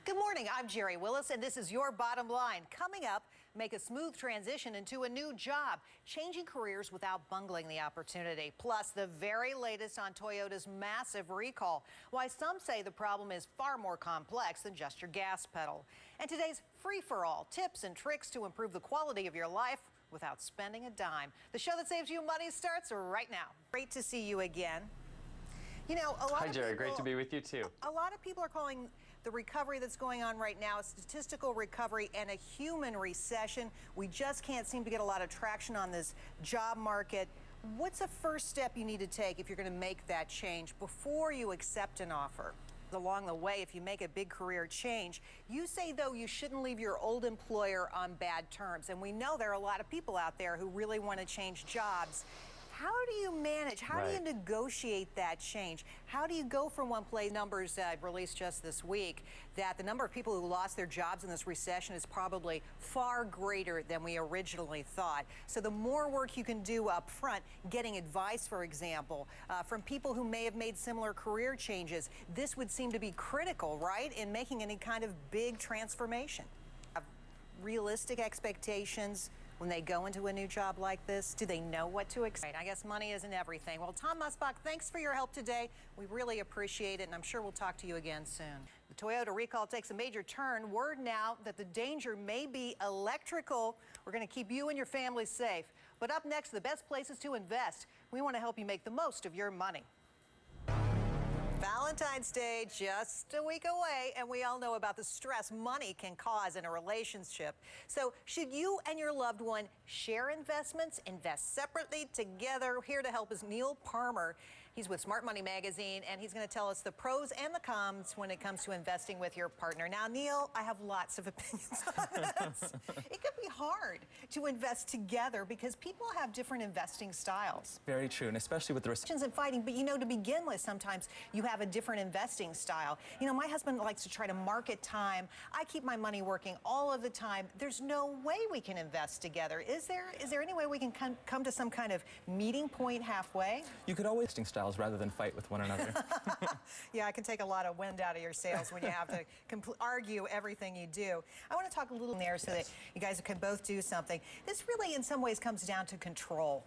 Good morning, I'm Jerry Willis, and this is your bottom line. Coming up, make a smooth transition into a new job, changing careers without bungling the opportunity. Plus, the very latest on Toyota's massive recall. Why some say the problem is far more complex than just your gas pedal. And today's free-for-all, tips and tricks to improve the quality of your life without spending a dime. The show that saves you money starts right now. Great to see you again. You know, Hi, Jerry. Great to be with you, too. A lot of people are calling the recovery that's going on right now a statistical recovery and a human recession. We just can't seem to get a lot of traction on this job market. What's the first step you need to take if you're going to make that change before you accept an offer? Along the way, if you make a big career change, you say, though, you shouldn't leave your old employer on bad terms. And we know there are a lot of people out there who really want to change jobs. How do you manage? How do you negotiate that change? How do you go from one place? Numbers released just this week that the number of people who lost their jobs in this recession is probably far greater than we originally thought. So the more work you can do up front, getting advice, for example, from people who may have made similar career changes, this would seem to be critical, right, in making any kind of big transformation. Realistic expectations when they go into a new job like this? Do they know what to expect? I guess money isn't everything. Well, Tom Musbach, thanks for your help today. We really appreciate it, and I'm sure we'll talk to you again soon. The Toyota recall takes a major turn. Word now that the danger may be electrical. We're going to keep you and your family safe. But up next, the best places to invest. We want to help you make the most of your money. Valentine's Day just a week away, and we all know about the stress money can cause in a relationship. So should you and your loved one share investments, invest separately, together? Here to help is Neil Palmer. He's with Smart Money Magazine, and he's going to tell us the pros and the cons when it comes to investing with your partner. Now, Neil, I have lots of opinions on this. It could be hard to invest together because people have different investing styles. Very true, and especially with the restrictions and fighting. But, you know, to begin with, sometimes you have a different investing style. You know, my husband likes to try to market time. I keep my money working all of the time. There's no way we can invest together. Is there any way we can come to some kind of meeting point halfway? You could always investing styles rather than fight with one another. Yeah, I can take a lot of wind out of your sails when you have to argue everything you do. I want to talk a little there so that you guys can both do something. This really, in some ways, comes down to control.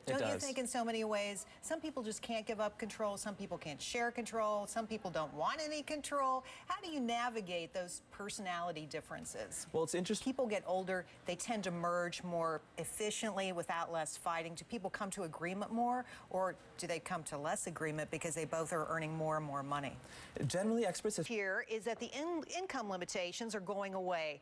Don't you think in so many ways? Some people just can't give up control. Some people can't share control. Some people don't want any control. How do you navigate those personality differences? Well, it's interesting. People get older. They tend to merge more efficiently without less fighting. Do people come to agreement more, or do they come to less agreement because they both are earning more and more money? Generally, experts have... Here is that the income limitations are going away.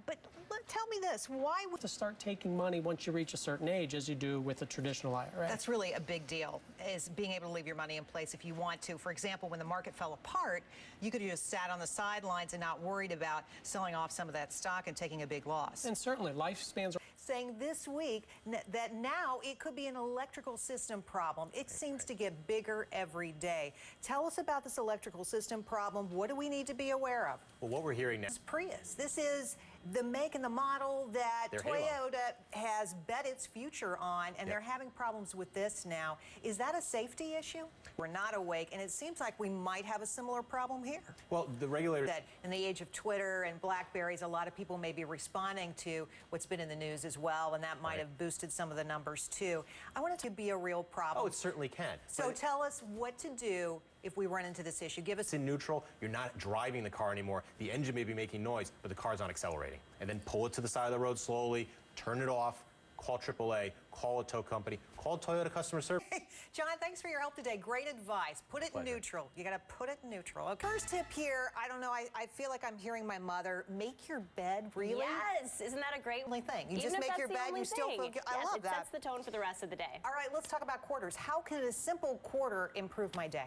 But tell me this, why would... To start taking money once you reach a certain age, as you do with a traditional IRA. That's really a big deal, is being able to leave your money in place if you want to. For example, when the market fell apart, you could have just sat on the sidelines and not worried about selling off some of that stock and taking a big loss. And certainly, lifespans are... Saying this week that now it could be an electrical system problem. It seems to get bigger every day. Tell us about this electrical system problem. What do we need to be aware of? Well, what we're hearing now... This is Prius. This is the make and the model that Toyota has bet its future on, and they're having problems with this now. Is that a safety issue? We're not awake, and it seems like we might have a similar problem here. Well, the regulators... That in the age of Twitter and BlackBerries, a lot of people may be responding to what's been in the news as well, and that might have boosted some of the numbers too. I want it to be a real problem. Oh, it certainly can. So tell us what to do if we run into this issue. Give us... in neutral, you're not driving the car anymore. The engine may be making noise, but the car's not accelerating. And then pull it to the side of the road slowly, turn it off, call AAA, call a tow company, call Toyota customer service. John, thanks for your help today. Great advice. Put it in neutral. You got to put it in neutral. Okay. First tip here, I don't know, I feel like I'm hearing my mother, make your bed, really? Yes, isn't that a great thing? You just make your bed, you still feel good. I love that. It sets the tone for the rest of the day. All right, let's talk about quarters. How can a simple quarter improve my day?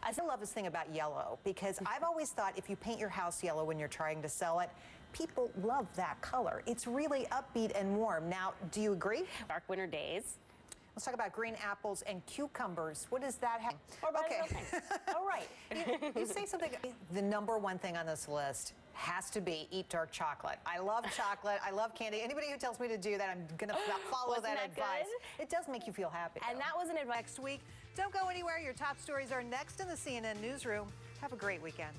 I love this thing about yellow, because I've always thought if you paint your house yellow when you're trying to sell it, people love that color. It's really upbeat and warm. Now, do you agree? Dark winter days. Let's talk about green apples and cucumbers. What does that have? Okay. All right. You say something. The number one thing on this list has to be eat dark chocolate. I love chocolate. I love candy. Anybody who tells me to do that, I'm going to follow that advice. Good? It does make you feel happy. And that was an advice. Next week, don't go anywhere. Your top stories are next in the CNN Newsroom. Have a great weekend.